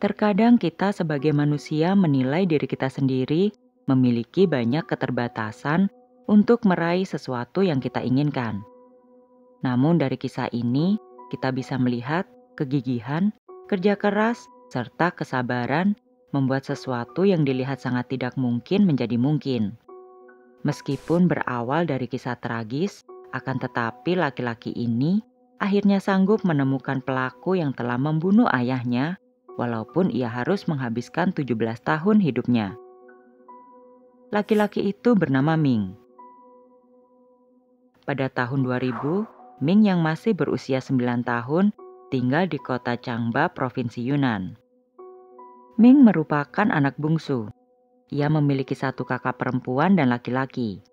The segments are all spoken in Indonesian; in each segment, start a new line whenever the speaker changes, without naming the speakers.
Terkadang kita sebagai manusia menilai diri kita sendiri memiliki banyak keterbatasan untuk meraih sesuatu yang kita inginkan. Namun dari kisah ini, kita bisa melihat kegigihan, kerja keras, serta kesabaran membuat sesuatu yang dilihat sangat tidak mungkin menjadi mungkin. Meskipun berawal dari kisah tragis, akan tetapi laki-laki ini akhirnya sanggup menemukan pelaku yang telah membunuh ayahnya, walaupun ia harus menghabiskan 17 tahun hidupnya. Laki-laki itu bernama Ming. Pada tahun 2000, Ming yang masih berusia 9 tahun tinggal di kota Changba, Provinsi Yunnan. Ming merupakan anak bungsu. Ia memiliki satu kakak perempuan dan laki-laki.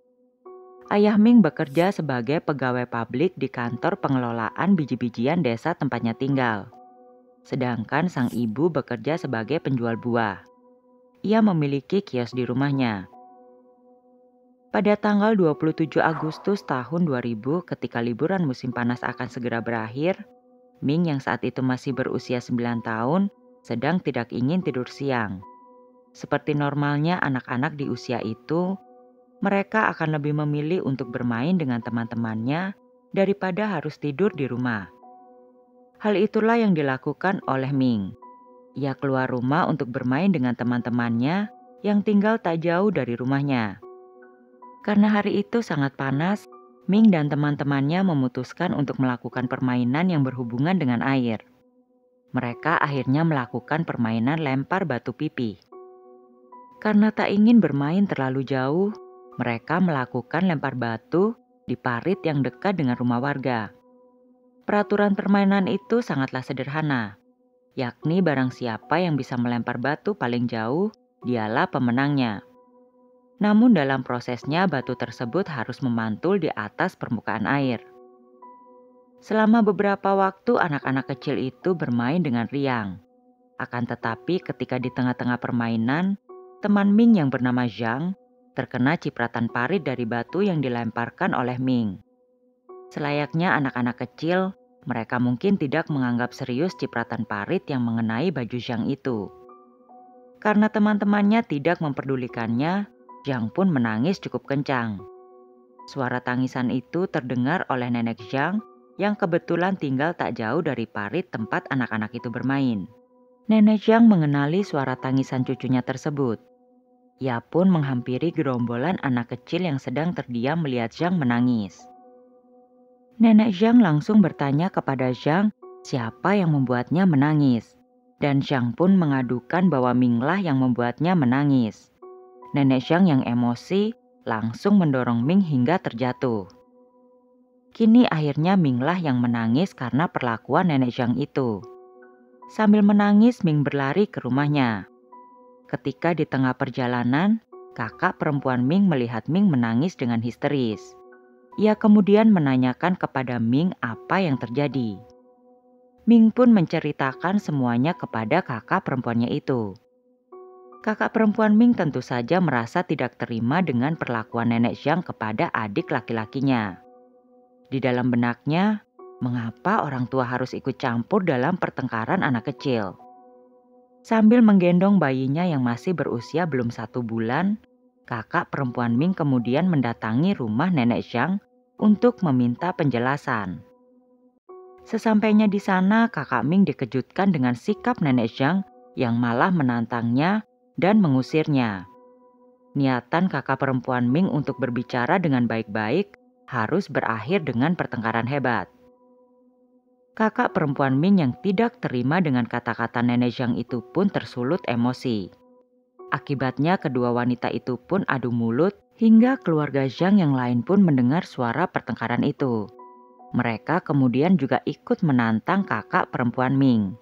Ayah Ming bekerja sebagai pegawai publik di kantor pengelolaan biji-bijian desa tempatnya tinggal. Sedangkan sang ibu bekerja sebagai penjual buah. Ia memiliki kios di rumahnya. Pada tanggal 27 Agustus tahun 2000 ketika liburan musim panas akan segera berakhir, Ming yang saat itu masih berusia 9 tahun sedang tidak ingin tidur siang. Seperti normalnya anak-anak di usia itu, mereka akan lebih memilih untuk bermain dengan teman-temannya daripada harus tidur di rumah. Hal itulah yang dilakukan oleh Ming. Ia keluar rumah untuk bermain dengan teman-temannya yang tinggal tak jauh dari rumahnya. Karena hari itu sangat panas, Ming dan teman-temannya memutuskan untuk melakukan permainan yang berhubungan dengan air. Mereka akhirnya melakukan permainan lempar batu pipi. Karena tak ingin bermain terlalu jauh, mereka melakukan lempar batu di parit yang dekat dengan rumah warga. Peraturan permainan itu sangatlah sederhana, yakni barang siapa yang bisa melempar batu paling jauh, dialah pemenangnya. Namun dalam prosesnya batu tersebut harus memantul di atas permukaan air. Selama beberapa waktu anak-anak kecil itu bermain dengan riang. Akan tetapi ketika di tengah-tengah permainan, teman Ming yang bernama Zhang terkena cipratan parit dari batu yang dilemparkan oleh Ming. Selayaknya anak-anak kecil, mereka mungkin tidak menganggap serius cipratan parit yang mengenai baju Zhang itu. Karena teman-temannya tidak memperdulikannya, Zhang pun menangis cukup kencang. Suara tangisan itu terdengar oleh nenek Zhang yang kebetulan tinggal tak jauh dari parit tempat anak-anak itu bermain. Nenek Zhang mengenali suara tangisan cucunya tersebut. Ia pun menghampiri gerombolan anak kecil yang sedang terdiam melihat Zhang menangis. Nenek Zhang langsung bertanya kepada Zhang siapa yang membuatnya menangis. Dan Zhang pun mengadukan bahwa Minglah yang membuatnya menangis. Nenek Zhang yang emosi langsung mendorong Ming hingga terjatuh. Kini akhirnya Minglah yang menangis karena perlakuan nenek Zhang itu. Sambil menangis, Ming berlari ke rumahnya. Ketika di tengah perjalanan, kakak perempuan Ming melihat Ming menangis dengan histeris. Ia kemudian menanyakan kepada Ming apa yang terjadi. Ming pun menceritakan semuanya kepada kakak perempuannya itu. Kakak perempuan Ming tentu saja merasa tidak terima dengan perlakuan nenek Zhang kepada adik laki-lakinya. Di dalam benaknya, mengapa orang tua harus ikut campur dalam pertengkaran anak kecil? Sambil menggendong bayinya yang masih berusia belum 1 bulan, kakak perempuan Ming kemudian mendatangi rumah nenek Zhang untuk meminta penjelasan. Sesampainya di sana, kakak Ming dikejutkan dengan sikap nenek Zhang yang malah menantangnya dan mengusirnya. Niatan kakak perempuan Ming untuk berbicara dengan baik-baik harus berakhir dengan pertengkaran hebat. Kakak perempuan Ming yang tidak terima dengan kata-kata nenek Zhang itu pun tersulut emosi. Akibatnya kedua wanita itu pun adu mulut hingga keluarga Zhang yang lain pun mendengar suara pertengkaran itu. Mereka kemudian juga ikut menantang kakak perempuan Ming.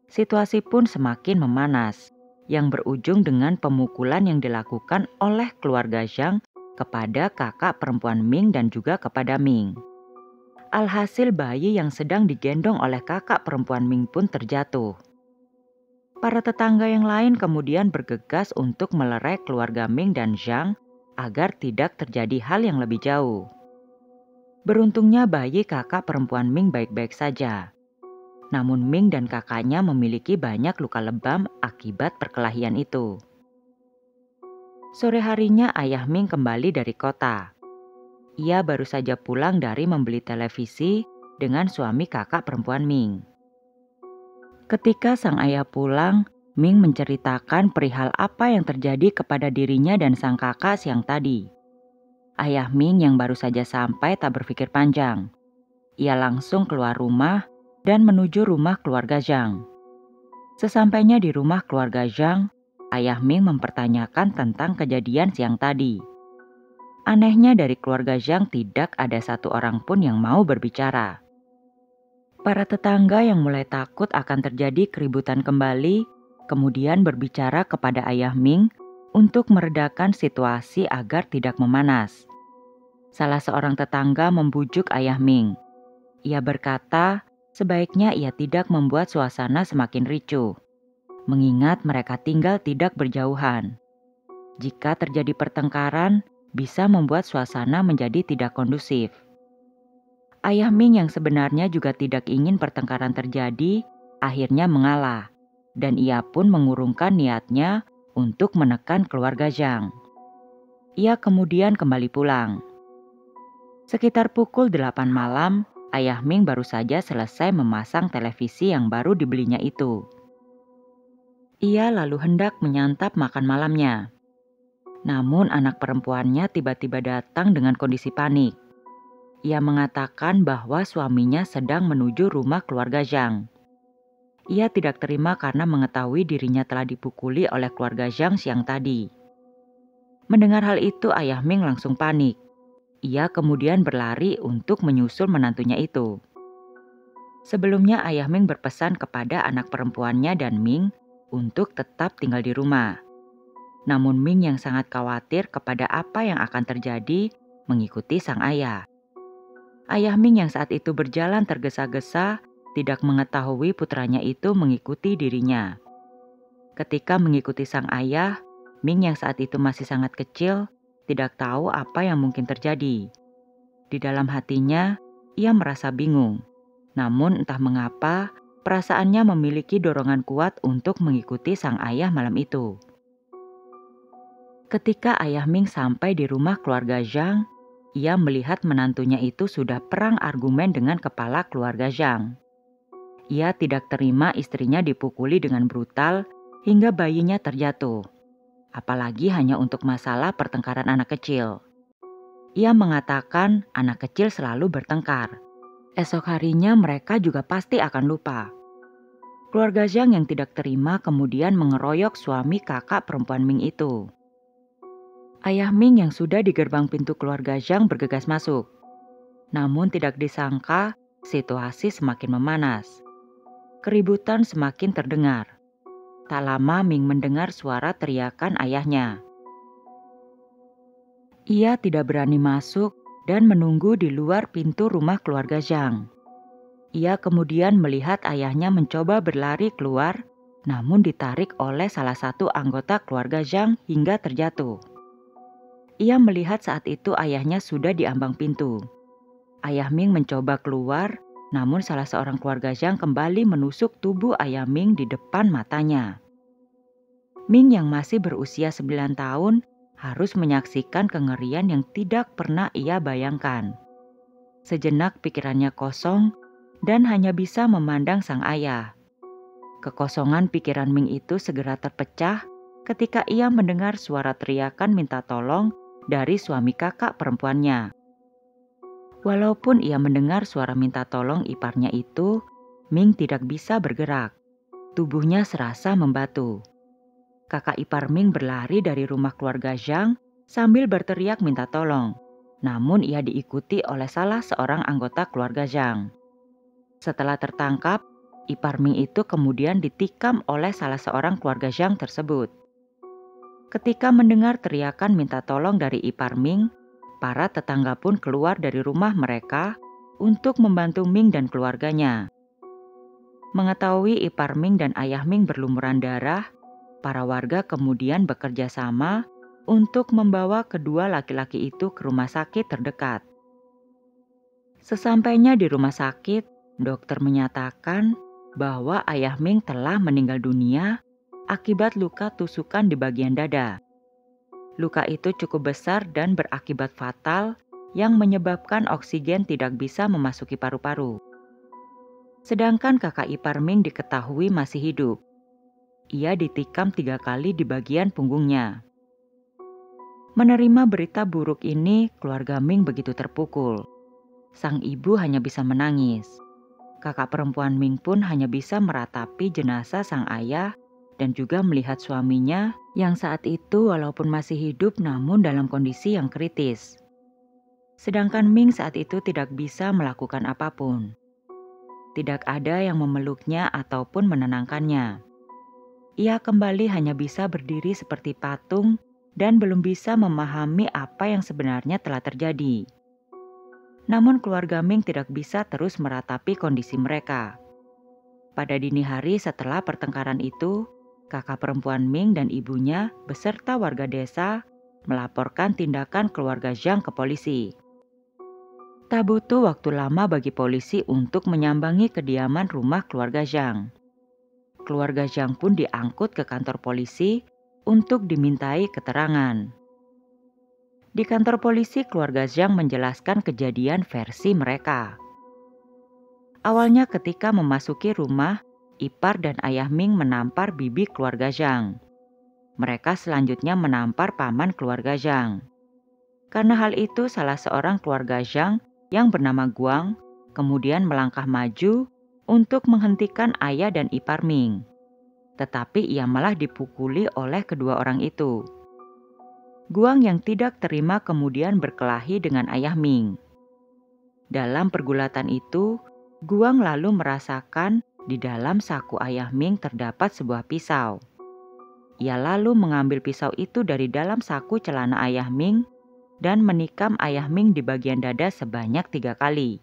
Situasi pun semakin memanas, yang berujung dengan pemukulan yang dilakukan oleh keluarga Zhang kepada kakak perempuan Ming dan juga kepada Ming. Alhasil bayi yang sedang digendong oleh kakak perempuan Ming pun terjatuh. Para tetangga yang lain kemudian bergegas untuk melerai keluarga Ming dan Zhang agar tidak terjadi hal yang lebih jauh. Beruntungnya bayi kakak perempuan Ming baik-baik saja. Namun Ming dan kakaknya memiliki banyak luka lebam akibat perkelahian itu. Sore harinya ayah Ming kembali dari kota. Ia baru saja pulang dari membeli televisi dengan suami kakak perempuan Ming. Ketika sang ayah pulang, Ming menceritakan perihal apa yang terjadi kepada dirinya dan sang kakak siang tadi. Ayah Ming yang baru saja sampai tak berpikir panjang. Ia langsung keluar rumah dan menuju rumah keluarga Zhang. Sesampainya di rumah keluarga Zhang, ayah Ming mempertanyakan tentang kejadian siang tadi. Anehnya dari keluarga Zhang tidak ada satu orang pun yang mau berbicara. Para tetangga yang mulai takut akan terjadi keributan kembali, kemudian berbicara kepada ayah Ming untuk meredakan situasi agar tidak memanas. Salah seorang tetangga membujuk ayah Ming. Ia berkata, sebaiknya ia tidak membuat suasana semakin ricuh, mengingat mereka tinggal tidak berjauhan. Jika terjadi pertengkaran, bisa membuat suasana menjadi tidak kondusif. Ayah Ming yang sebenarnya juga tidak ingin pertengkaran terjadi, akhirnya mengalah, dan ia pun mengurungkan niatnya untuk menekan keluarga Zhang. Ia kemudian kembali pulang. Sekitar pukul 8 malam, ayah Ming baru saja selesai memasang televisi yang baru dibelinya itu. Ia lalu hendak menyantap makan malamnya. Namun anak perempuannya tiba-tiba datang dengan kondisi panik. Ia mengatakan bahwa suaminya sedang menuju rumah keluarga Zhang. Ia tidak terima karena mengetahui dirinya telah dipukuli oleh keluarga Zhang siang tadi. Mendengar hal itu, ayah Ming langsung panik. Ia kemudian berlari untuk menyusul menantunya itu. Sebelumnya ayah Ming berpesan kepada anak perempuannya dan Ming untuk tetap tinggal di rumah. Namun Ming yang sangat khawatir kepada apa yang akan terjadi mengikuti sang ayah. Ayah Ming yang saat itu berjalan tergesa-gesa tidak mengetahui putranya itu mengikuti dirinya. Ketika mengikuti sang ayah, Ming yang saat itu masih sangat kecil tidak tahu apa yang mungkin terjadi. Di dalam hatinya, ia merasa bingung. Namun entah mengapa, perasaannya memiliki dorongan kuat untuk mengikuti sang ayah malam itu. Ketika ayah Ming sampai di rumah keluarga Zhang, ia melihat menantunya itu sudah perang argumen dengan kepala keluarga Zhang. Ia tidak terima istrinya dipukuli dengan brutal hingga bayinya terjatuh. Apalagi hanya untuk masalah pertengkaran anak kecil. Ia mengatakan anak kecil selalu bertengkar. Esok harinya mereka juga pasti akan lupa. Keluarga Zhang yang tidak terima kemudian mengeroyok suami kakak perempuan Ming itu. Ayah Ming yang sudah di gerbang pintu keluarga Zhang bergegas masuk. Namun tidak disangka situasi semakin memanas. Keributan semakin terdengar. Tak lama Ming mendengar suara teriakan ayahnya. Ia tidak berani masuk dan menunggu di luar pintu rumah keluarga Zhang. Ia kemudian melihat ayahnya mencoba berlari keluar, namun ditarik oleh salah satu anggota keluarga Zhang hingga terjatuh. Ia melihat saat itu ayahnya sudah di ambang pintu. Ayah Ming mencoba keluar, namun salah seorang keluarga Zhang kembali menusuk tubuh ayah Ming di depan matanya. Ming yang masih berusia 9 tahun harus menyaksikan kengerian yang tidak pernah ia bayangkan. Sejenak pikirannya kosong dan hanya bisa memandang sang ayah. Kekosongan pikiran Ming itu segera terpecah ketika ia mendengar suara teriakan minta tolong dari suami kakak perempuannya. Walaupun ia mendengar suara minta tolong iparnya itu, Ming tidak bisa bergerak. Tubuhnya serasa membatu. Kakak ipar Ming berlari dari rumah keluarga Zhang sambil berteriak minta tolong. Namun ia diikuti oleh salah seorang anggota keluarga Zhang. Setelah tertangkap, ipar Ming itu kemudian ditikam oleh salah seorang keluarga Zhang tersebut. Ketika mendengar teriakan minta tolong dari ipar Ming, para tetangga pun keluar dari rumah mereka untuk membantu Ming dan keluarganya. Mengetahui ipar Ming dan ayah Ming berlumuran darah, para warga kemudian bekerja sama untuk membawa kedua laki-laki itu ke rumah sakit terdekat. Sesampainya di rumah sakit, dokter menyatakan bahwa ayah Ming telah meninggal dunia akibat luka tusukan di bagian dada. Luka itu cukup besar dan berakibat fatal yang menyebabkan oksigen tidak bisa memasuki paru-paru. Sedangkan kakak ipar Ming diketahui masih hidup. Ia ditikam 3 kali di bagian punggungnya. Menerima berita buruk ini, keluarga Ming begitu terpukul. Sang ibu hanya bisa menangis. Kakak perempuan Ming pun hanya bisa meratapi jenazah sang ayah dan juga melihat suaminya yang saat itu walaupun masih hidup namun dalam kondisi yang kritis. Sedangkan Ming saat itu tidak bisa melakukan apapun. Tidak ada yang memeluknya ataupun menenangkannya. Ia kembali hanya bisa berdiri seperti patung dan belum bisa memahami apa yang sebenarnya telah terjadi. Namun keluarga Ming tidak bisa terus meratapi kondisi mereka. Pada dini hari setelah pertengkaran itu, kakak perempuan Ming dan ibunya beserta warga desa melaporkan tindakan keluarga Zhang ke polisi. Tak butuh waktu lama bagi polisi untuk menyambangi kediaman rumah keluarga Zhang. Keluarga Zhang pun diangkut ke kantor polisi untuk dimintai keterangan. Di kantor polisi, keluarga Zhang menjelaskan kejadian versi mereka. Awalnya ketika memasuki rumah, ipar dan ayah Ming menampar bibi keluarga Zhang. Mereka selanjutnya menampar paman keluarga Zhang. Karena hal itu, salah seorang keluarga Zhang yang bernama Guang kemudian melangkah maju untuk menghentikan ayah dan ipar Ming. Tetapi ia malah dipukuli oleh kedua orang itu. Guang yang tidak terima kemudian berkelahi dengan ayah Ming. Dalam pergulatan itu, Guang lalu merasakan di dalam saku ayah Ming terdapat sebuah pisau. Ia lalu mengambil pisau itu dari dalam saku celana ayah Ming dan menikam ayah Ming di bagian dada sebanyak 3 kali.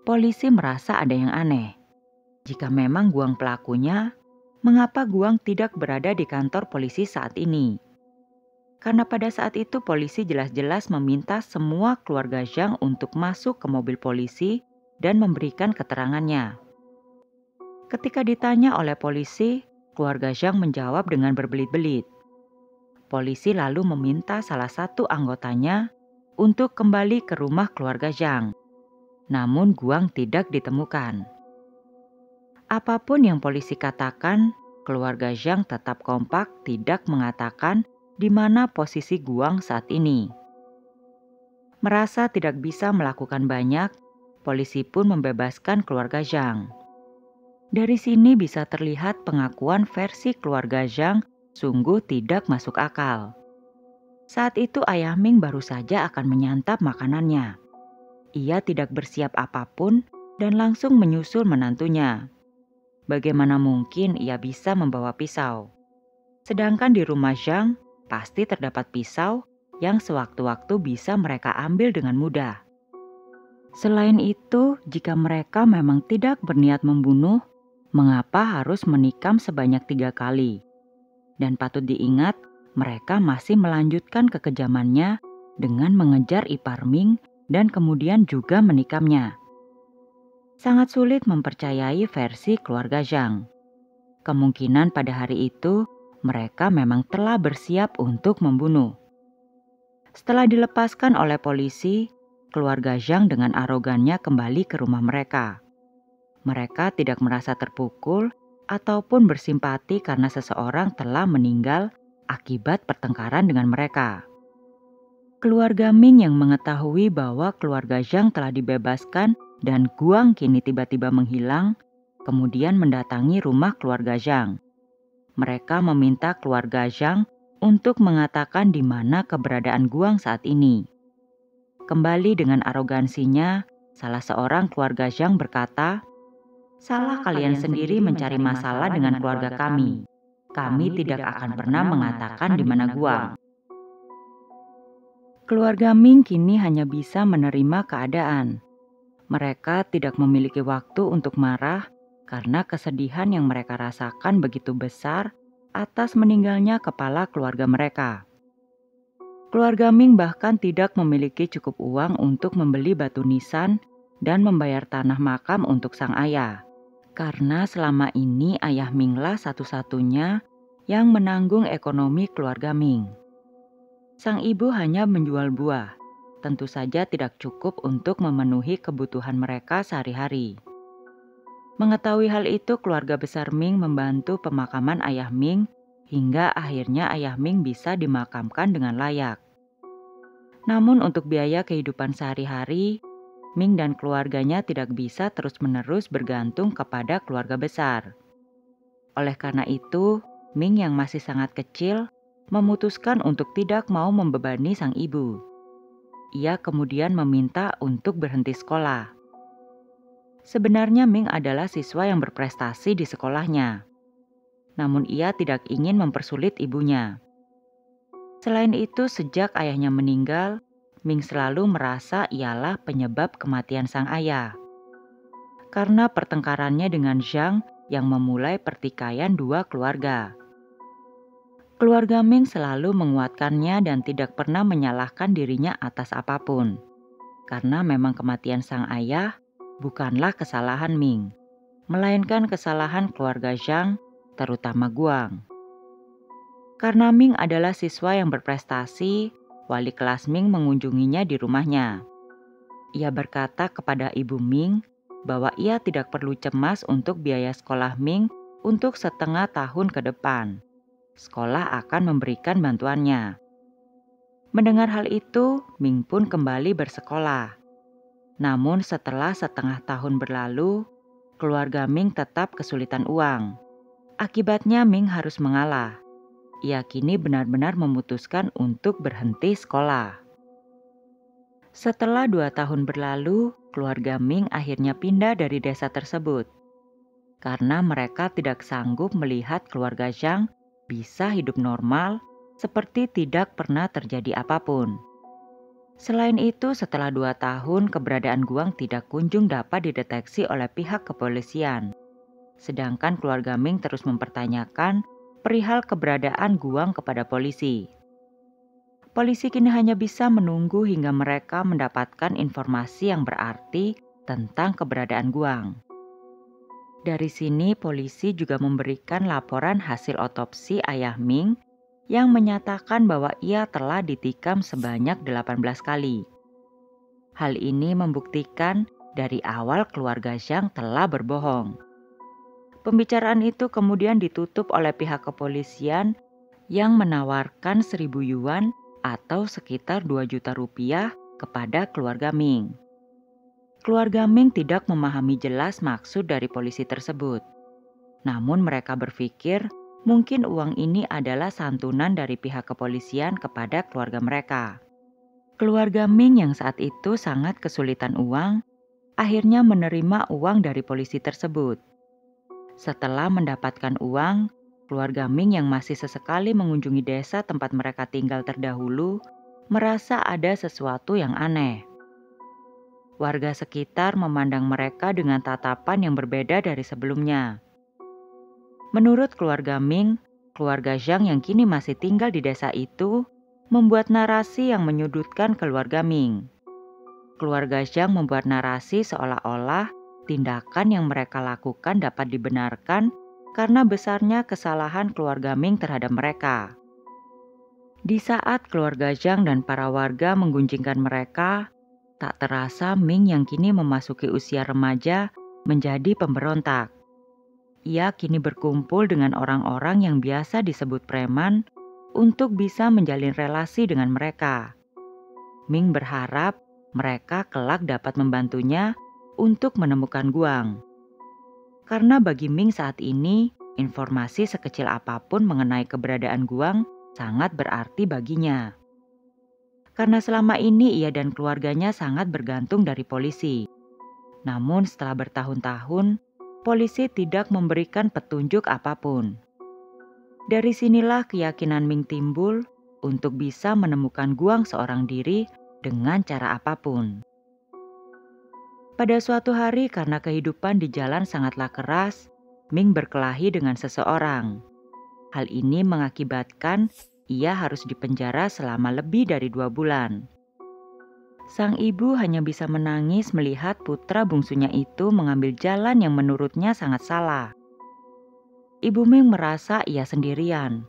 Polisi merasa ada yang aneh. Jika memang Guang pelakunya, mengapa Guang tidak berada di kantor polisi saat ini? Karena pada saat itu polisi jelas-jelas meminta semua keluarga Zhang untuk masuk ke mobil polisi dan memberikan keterangannya. Ketika ditanya oleh polisi, keluarga Zhang menjawab dengan berbelit-belit. Polisi lalu meminta salah satu anggotanya untuk kembali ke rumah keluarga Zhang. Namun Guang tidak ditemukan. Apapun yang polisi katakan, keluarga Zhang tetap kompak tidak mengatakan di mana posisi Guang saat ini. Merasa tidak bisa melakukan banyak, polisi pun membebaskan keluarga Zhang. Dari sini bisa terlihat pengakuan versi keluarga Zhang sungguh tidak masuk akal. Saat itu ayah Ming baru saja akan menyantap makanannya. Ia tidak bersiap apapun dan langsung menyusul menantunya. Bagaimana mungkin ia bisa membawa pisau? Sedangkan di rumah Zhang pasti terdapat pisau yang sewaktu-waktu bisa mereka ambil dengan mudah. Selain itu, jika mereka memang tidak berniat membunuh, mengapa harus menikam sebanyak 3 kali? Dan patut diingat, mereka masih melanjutkan kekejamannya dengan mengejar ipar Ming dan kemudian juga menikamnya. Sangat sulit mempercayai versi keluarga Zhang. Kemungkinan pada hari itu mereka memang telah bersiap untuk membunuh. Setelah dilepaskan oleh polisi, keluarga Zhang dengan arogannya kembali ke rumah mereka. Mereka tidak merasa terpukul ataupun bersimpati karena seseorang telah meninggal akibat pertengkaran dengan mereka. Keluarga Ming yang mengetahui bahwa keluarga Zhang telah dibebaskan dan Guang kini tiba-tiba menghilang, kemudian mendatangi rumah keluarga Zhang. Mereka meminta keluarga Zhang untuk mengatakan di mana keberadaan Guang saat ini. Kembali dengan arogansinya, salah seorang keluarga Zhang berkata, "Salah kalian sendiri mencari masalah dengan keluarga kami. Kami tidak akan pernah mengatakan di mana Guang." Keluarga Ming kini hanya bisa menerima keadaan. Mereka tidak memiliki waktu untuk marah karena kesedihan yang mereka rasakan begitu besar atas meninggalnya kepala keluarga mereka. Keluarga Ming bahkan tidak memiliki cukup uang untuk membeli batu nisan dan membayar tanah makam untuk sang ayah. Karena selama ini ayah Minglah satu-satunya yang menanggung ekonomi keluarga Ming. Sang ibu hanya menjual buah, tentu saja tidak cukup untuk memenuhi kebutuhan mereka sehari-hari. Mengetahui hal itu, keluarga besar Ming membantu pemakaman ayah Ming hingga akhirnya ayah Ming bisa dimakamkan dengan layak. Namun untuk biaya kehidupan sehari-hari, Ming dan keluarganya tidak bisa terus-menerus bergantung kepada keluarga besar. Oleh karena itu, Ming yang masih sangat kecil memutuskan untuk tidak mau membebani sang ibu. Ia kemudian meminta untuk berhenti sekolah. Sebenarnya Ming adalah siswa yang berprestasi di sekolahnya. Namun ia tidak ingin mempersulit ibunya. Selain itu, sejak ayahnya meninggal, Ming selalu merasa ialah penyebab kematian sang ayah. Karena pertengkarannya dengan Zhang yang memulai pertikaian dua keluarga. Keluarga Ming selalu menguatkannya dan tidak pernah menyalahkan dirinya atas apapun. Karena memang kematian sang ayah bukanlah kesalahan Ming, melainkan kesalahan keluarga Zhang, terutama Guang. Karena Ming adalah siswa yang berprestasi, wali kelas Ming mengunjunginya di rumahnya. Ia berkata kepada ibu Ming bahwa ia tidak perlu cemas untuk biaya sekolah Ming untuk setengah tahun ke depan. Sekolah akan memberikan bantuannya. Mendengar hal itu, Ming pun kembali bersekolah. Namun setelah setengah tahun berlalu, keluarga Ming tetap kesulitan uang. Akibatnya Ming harus mengalah. Ia kini benar-benar memutuskan untuk berhenti sekolah. Setelah 2 tahun berlalu, keluarga Ming akhirnya pindah dari desa tersebut. Karena mereka tidak sanggup melihat keluarga Zhang bisa hidup normal seperti tidak pernah terjadi apapun. Selain itu, setelah 2 tahun keberadaan Guang tidak kunjung dapat dideteksi oleh pihak kepolisian. Sedangkan keluarga Ming terus mempertanyakan perihal keberadaan Guang kepada polisi. Polisi kini hanya bisa menunggu hingga mereka mendapatkan informasi yang berarti tentang keberadaan Guang. Dari sini polisi juga memberikan laporan hasil otopsi ayah Ming yang menyatakan bahwa ia telah ditikam sebanyak 18 kali. Hal ini membuktikan dari awal keluarga Zhang telah berbohong. Pembicaraan itu kemudian ditutup oleh pihak kepolisian yang menawarkan 1.000 yuan atau sekitar 2 juta rupiah kepada keluarga Ming. Keluarga Ming tidak memahami jelas maksud dari polisi tersebut. Namun mereka berpikir mungkin uang ini adalah santunan dari pihak kepolisian kepada keluarga mereka. Keluarga Ming yang saat itu sangat kesulitan uang, akhirnya menerima uang dari polisi tersebut. Setelah mendapatkan uang, keluarga Ming yang masih sesekali mengunjungi desa tempat mereka tinggal terdahulu merasa ada sesuatu yang aneh. Warga sekitar memandang mereka dengan tatapan yang berbeda dari sebelumnya. Menurut keluarga Ming, keluarga Zhang yang kini masih tinggal di desa itu membuat narasi yang menyudutkan keluarga Ming. Keluarga Zhang membuat narasi seolah-olah tindakan yang mereka lakukan dapat dibenarkan karena besarnya kesalahan keluarga Ming terhadap mereka. Di saat keluarga Zhang dan para warga menggunjingkan mereka, tak terasa Ming yang kini memasuki usia remaja menjadi pemberontak. Ia kini berkumpul dengan orang-orang yang biasa disebut preman untuk bisa menjalin relasi dengan mereka. Ming berharap mereka kelak dapat membantunya untuk menemukan Guang. Karena bagi Ming saat ini, informasi sekecil apapun mengenai keberadaan Guang sangat berarti baginya. Karena selama ini ia dan keluarganya sangat bergantung dari polisi. Namun setelah bertahun-tahun, polisi tidak memberikan petunjuk apapun. Dari sinilah keyakinan Ming timbul untuk bisa menemukan Guang seorang diri dengan cara apapun. Pada suatu hari karena kehidupan di jalan sangatlah keras, Ming berkelahi dengan seseorang. Hal ini mengakibatkan ia harus dipenjara selama lebih dari 2 bulan. Sang ibu hanya bisa menangis melihat putra bungsunya itu mengambil jalan yang menurutnya sangat salah. Ibu Ming merasa ia sendirian.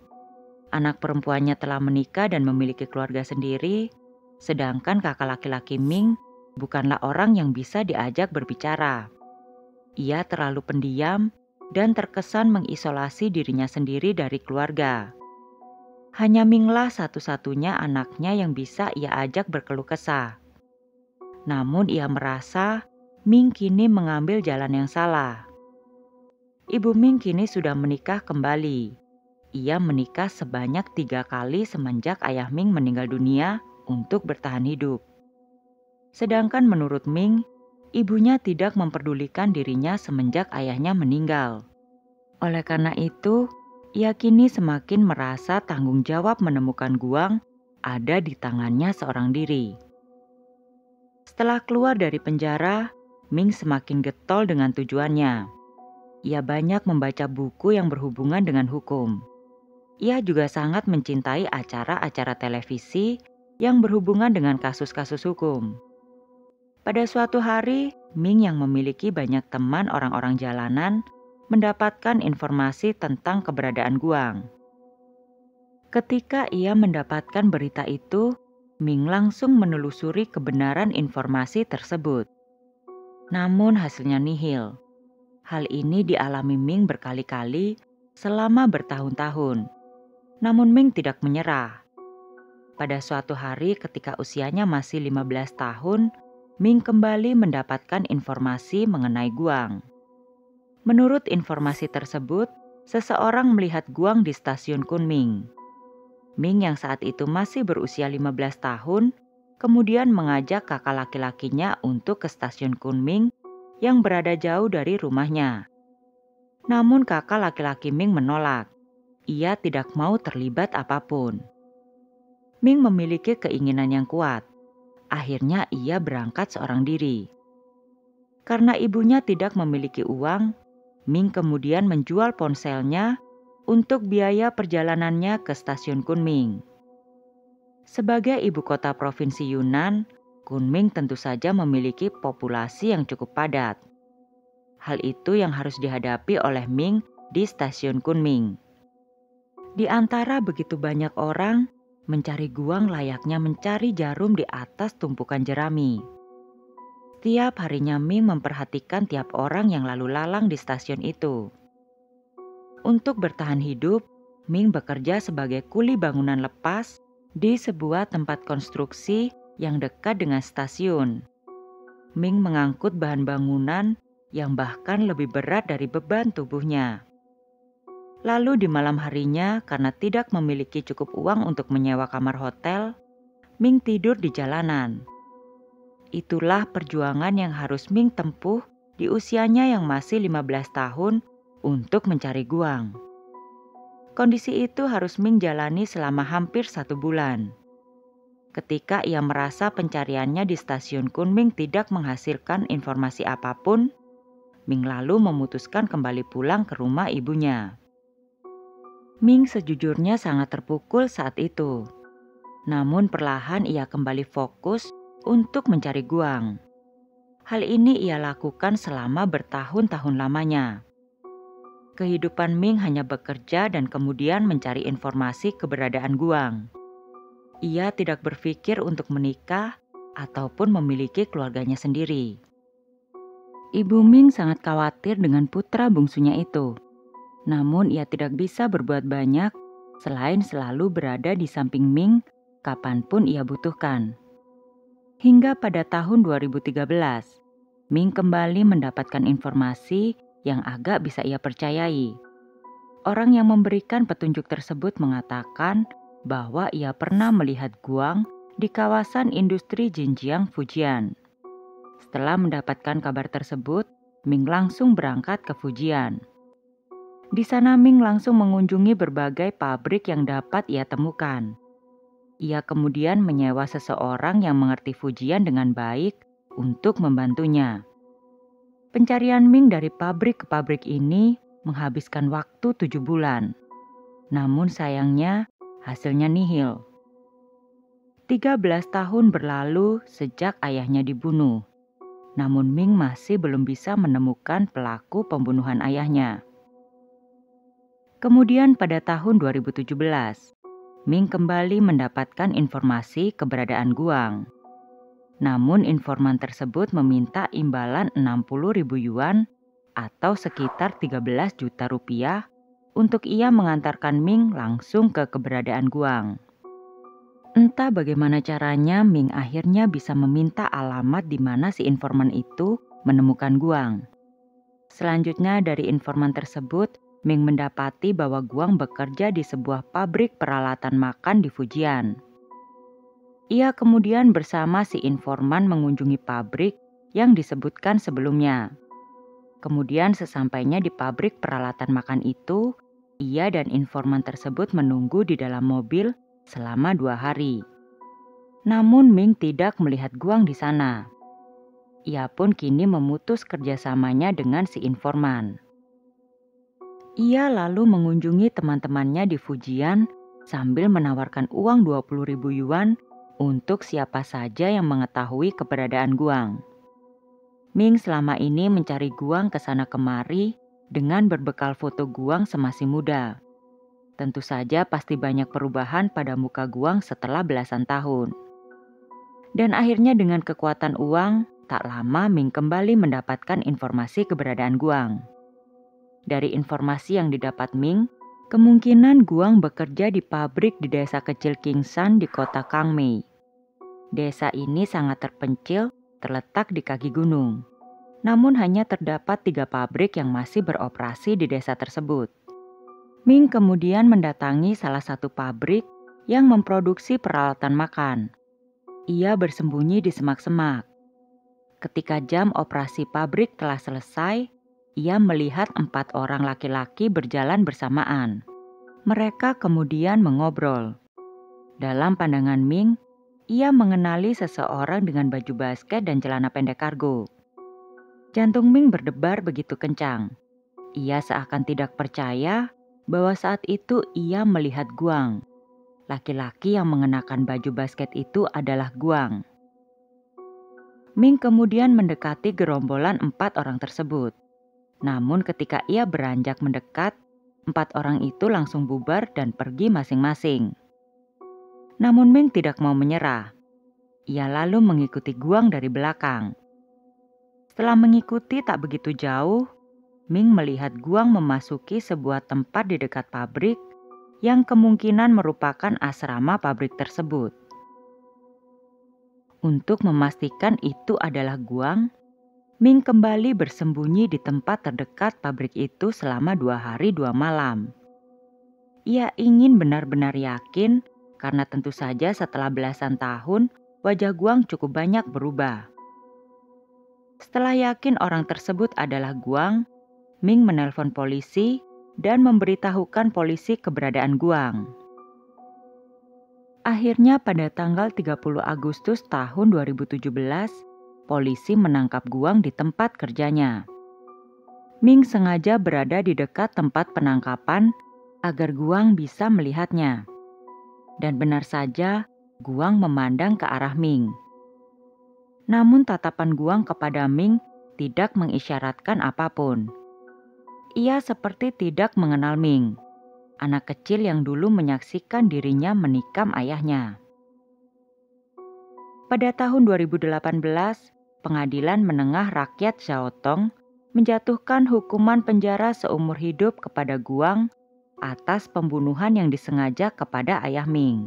Anak perempuannya telah menikah dan memiliki keluarga sendiri, sedangkan kakak laki-laki Ming bukanlah orang yang bisa diajak berbicara. Ia terlalu pendiam dan terkesan mengisolasi dirinya sendiri dari keluarga. Hanya Minglah satu-satunya anaknya yang bisa ia ajak berkeluh kesah. Namun ia merasa Ming kini mengambil jalan yang salah. Ibu Ming kini sudah menikah kembali. Ia menikah sebanyak 3 kali semenjak ayah Ming meninggal dunia untuk bertahan hidup. Sedangkan menurut Ming, ibunya tidak memperdulikan dirinya semenjak ayahnya meninggal. Oleh karena itu, ia kini semakin merasa tanggung jawab menemukan Guang ada di tangannya seorang diri. Setelah keluar dari penjara, Ming semakin getol dengan tujuannya. Ia banyak membaca buku yang berhubungan dengan hukum. Ia juga sangat mencintai acara-acara televisi yang berhubungan dengan kasus-kasus hukum. Pada suatu hari, Ming yang memiliki banyak teman orang-orang jalanan mendapatkan informasi tentang keberadaan Guang. Ketika ia mendapatkan berita itu, Ming langsung menelusuri kebenaran informasi tersebut. Namun hasilnya nihil. Hal ini dialami Ming berkali-kali selama bertahun-tahun. Namun Ming tidak menyerah. Pada suatu hari ketika usianya masih 15 tahun, Ming kembali mendapatkan informasi mengenai Guang. Menurut informasi tersebut, seseorang melihat Guang di stasiun Kunming. Ming yang saat itu masih berusia 15 tahun, kemudian mengajak kakak laki-lakinya untuk ke stasiun Kunming yang berada jauh dari rumahnya. Namun kakak laki-laki Ming menolak. Ia tidak mau terlibat apapun. Ming memiliki keinginan yang kuat. Akhirnya ia berangkat seorang diri. Karena ibunya tidak memiliki uang, Ming kemudian menjual ponselnya untuk biaya perjalanannya ke stasiun Kunming. Sebagai ibu kota provinsi Yunnan, Kunming tentu saja memiliki populasi yang cukup padat. Hal itu yang harus dihadapi oleh Ming di stasiun Kunming. Di antara begitu banyak orang, mencari Guang layaknya mencari jarum di atas tumpukan jerami. Tiap harinya Ming memperhatikan tiap orang yang lalu lalang di stasiun itu. Untuk bertahan hidup, Ming bekerja sebagai kuli bangunan lepas di sebuah tempat konstruksi yang dekat dengan stasiun. Ming mengangkut bahan bangunan yang bahkan lebih berat dari beban tubuhnya. Lalu di malam harinya, karena tidak memiliki cukup uang untuk menyewa kamar hotel, Ming tidur di jalanan. Itulah perjuangan yang harus Ming tempuh di usianya yang masih 15 tahun untuk mencari Guang. Kondisi itu harus Ming jalani selama hampir 1 bulan. Ketika ia merasa pencariannya di stasiun Kunming tidak menghasilkan informasi apapun, Ming lalu memutuskan kembali pulang ke rumah ibunya. Ming sejujurnya sangat terpukul saat itu. Namun perlahan ia kembali fokus untuk mencari Guang. Hal ini ia lakukan selama bertahun-tahun lamanya. Kehidupan Ming hanya bekerja dan kemudian mencari informasi keberadaan Guang. Ia tidak berpikir untuk menikah ataupun memiliki keluarganya sendiri. Ibu Ming sangat khawatir dengan putra bungsunya itu. Namun ia tidak bisa berbuat banyak selain selalu berada di samping Ming kapanpun ia butuhkan. Hingga pada tahun 2013, Ming kembali mendapatkan informasi yang agak bisa ia percayai. Orang yang memberikan petunjuk tersebut mengatakan bahwa ia pernah melihat Guang di kawasan industri Jinjiang, Fujian. Setelah mendapatkan kabar tersebut, Ming langsung berangkat ke Fujian. Di sana Ming langsung mengunjungi berbagai pabrik yang dapat ia temukan. Ia kemudian menyewa seseorang yang mengerti Fujian dengan baik untuk membantunya. Pencarian Ming dari pabrik ke pabrik ini menghabiskan waktu 7 bulan. Namun sayangnya, Hasilnya nihil. 13 tahun berlalu sejak ayahnya dibunuh. Namun Ming masih belum bisa menemukan pelaku pembunuhan ayahnya. Kemudian pada tahun 2017, Ming kembali mendapatkan informasi keberadaan Guang. Namun informan tersebut meminta imbalan 60.000 yuan atau sekitar 13 juta rupiah untuk ia mengantarkan Ming langsung ke keberadaan Guang. Entah bagaimana caranya Ming akhirnya bisa meminta alamat di mana si informan itu menemukan Guang. Selanjutnya dari informan tersebut, Ming mendapati bahwa Guang bekerja di sebuah pabrik peralatan makan di Fujian. Ia kemudian bersama si informan mengunjungi pabrik yang disebutkan sebelumnya. Kemudian sesampainya di pabrik peralatan makan itu, ia dan informan tersebut menunggu di dalam mobil selama 2 hari. Namun Ming tidak melihat Guang di sana. Ia pun kini memutus kerjasamanya dengan si informan. Ia lalu mengunjungi teman-temannya di Fujian sambil menawarkan uang 20.000 yuan untuk siapa saja yang mengetahui keberadaan Guang. Ming selama ini mencari Guang ke sana kemari dengan berbekal foto Guang semasih muda. Tentu saja pasti banyak perubahan pada muka Guang setelah belasan tahun. Dan akhirnya dengan kekuatan uang, tak lama Ming kembali mendapatkan informasi keberadaan Guang. Dari informasi yang didapat Ming, kemungkinan Guang bekerja di pabrik di desa kecil Kingsan di kota Kangmei. Desa ini sangat terpencil, terletak di kaki gunung. Namun hanya terdapat 3 pabrik yang masih beroperasi di desa tersebut. Ming kemudian mendatangi salah satu pabrik yang memproduksi peralatan makan. Ia bersembunyi di semak-semak. Ketika jam operasi pabrik telah selesai, ia melihat 4 orang laki-laki berjalan bersamaan. Mereka kemudian mengobrol. Dalam pandangan Ming, ia mengenali seseorang dengan baju basket dan celana pendek kargo. Jantung Ming berdebar begitu kencang. Ia seakan tidak percaya bahwa saat itu ia melihat Guang. Laki-laki yang mengenakan baju basket itu adalah Guang. Ming kemudian mendekati gerombolan 4 orang tersebut. Namun ketika ia beranjak mendekat, 4 orang itu langsung bubar dan pergi masing-masing. Namun Ming tidak mau menyerah. Ia lalu mengikuti Guang dari belakang. Setelah mengikuti tak begitu jauh, Ming melihat Guang memasuki sebuah tempat di dekat pabrik yang kemungkinan merupakan asrama pabrik tersebut. Untuk memastikan itu adalah Guang, Ming kembali bersembunyi di tempat terdekat pabrik itu selama 2 hari 2 malam. Ia ingin benar-benar yakin karena tentu saja setelah belasan tahun wajah Guang cukup banyak berubah. Setelah yakin orang tersebut adalah Guang, Ming menelpon polisi dan memberitahukan polisi keberadaan Guang. Akhirnya pada tanggal 30 Agustus tahun 2017, polisi menangkap Guang di tempat kerjanya. Ming sengaja berada di dekat tempat penangkapan agar Guang bisa melihatnya. Dan benar saja, Guang memandang ke arah Ming. Namun tatapan Guang kepada Ming tidak mengisyaratkan apapun. Ia seperti tidak mengenal Ming, anak kecil yang dulu menyaksikan dirinya menikam ayahnya. Pada tahun 2018, Pengadilan Menengah Rakyat Xiaotong menjatuhkan hukuman penjara seumur hidup kepada Guang atas pembunuhan yang disengaja kepada ayah Ming.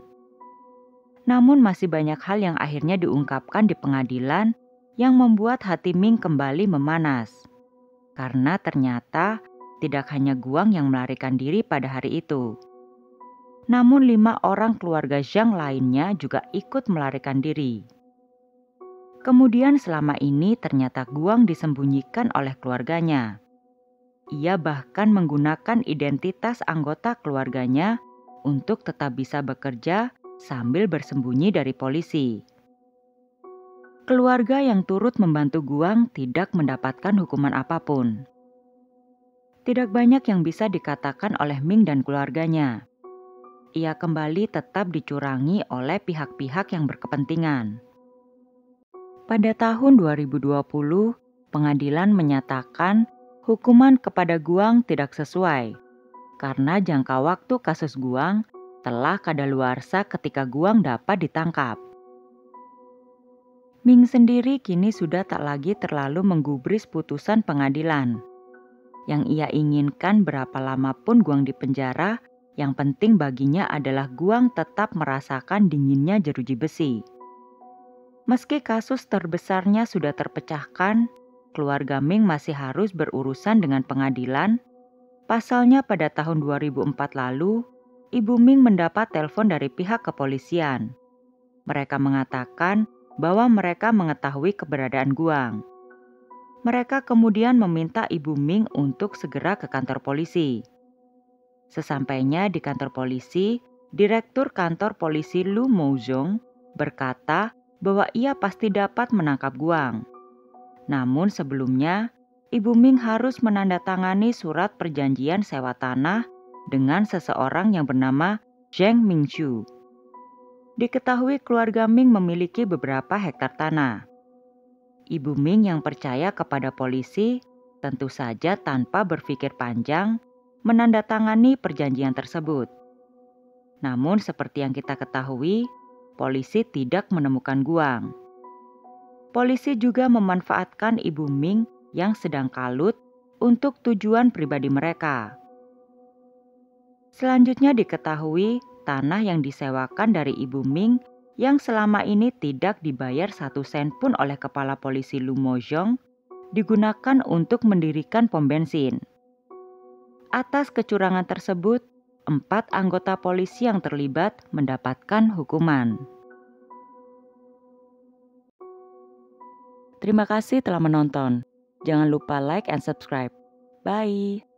Namun masih banyak hal yang akhirnya diungkapkan di pengadilan yang membuat hati Ming kembali memanas. Karena ternyata tidak hanya Guang yang melarikan diri pada hari itu. Namun 5 orang keluarga Zhang lainnya juga ikut melarikan diri. Kemudian selama ini ternyata Guang disembunyikan oleh keluarganya. Ia bahkan menggunakan identitas anggota keluarganya untuk tetap bisa bekerja sambil bersembunyi dari polisi. Keluarga yang turut membantu Guang tidak mendapatkan hukuman apapun. Tidak banyak yang bisa dikatakan oleh Ming dan keluarganya. ia kembali tetap dicurangi oleh pihak-pihak yang berkepentingan. Pada tahun 2020, pengadilan menyatakan hukuman kepada Guang tidak sesuai karena jangka waktu kasus Guang telah kadaluarsa ketika Guang dapat ditangkap. Ming sendiri kini sudah tak lagi terlalu menggubris putusan pengadilan. Yang ia inginkan berapa lama pun Guang di penjara, yang penting baginya adalah Guang tetap merasakan dinginnya jeruji besi. Meski kasus terbesarnya sudah terpecahkan, keluarga Ming masih harus berurusan dengan pengadilan. Pasalnya pada tahun 2004 lalu, Ibu Ming mendapat telepon dari pihak kepolisian. Mereka mengatakan bahwa mereka mengetahui keberadaan Guang. Mereka kemudian meminta Ibu Ming untuk segera ke kantor polisi. Sesampainya di kantor polisi, Direktur Kantor Polisi Lu Mouzong berkata bahwa ia pasti dapat menangkap Guang. Namun sebelumnya, Ibu Ming harus menandatangani surat perjanjian sewa tanah dengan seseorang yang bernama Zheng Mingqiu. Diketahui keluarga Ming memiliki beberapa hektar tanah. Ibu Ming yang percaya kepada polisi tentu saja tanpa berpikir panjang menandatangani perjanjian tersebut. Namun seperti yang kita ketahui, polisi tidak menemukan Guang. Polisi juga memanfaatkan Ibu Ming yang sedang kalut untuk tujuan pribadi mereka. Selanjutnya diketahui tanah yang disewakan dari Ibu Ming yang selama ini tidak dibayar 1 sen pun oleh kepala polisi Lu Mouzong digunakan untuk mendirikan pom bensin. Atas kecurangan tersebut, 4 anggota polisi yang terlibat mendapatkan hukuman. Terima kasih telah menonton. Jangan lupa like and subscribe. Bye.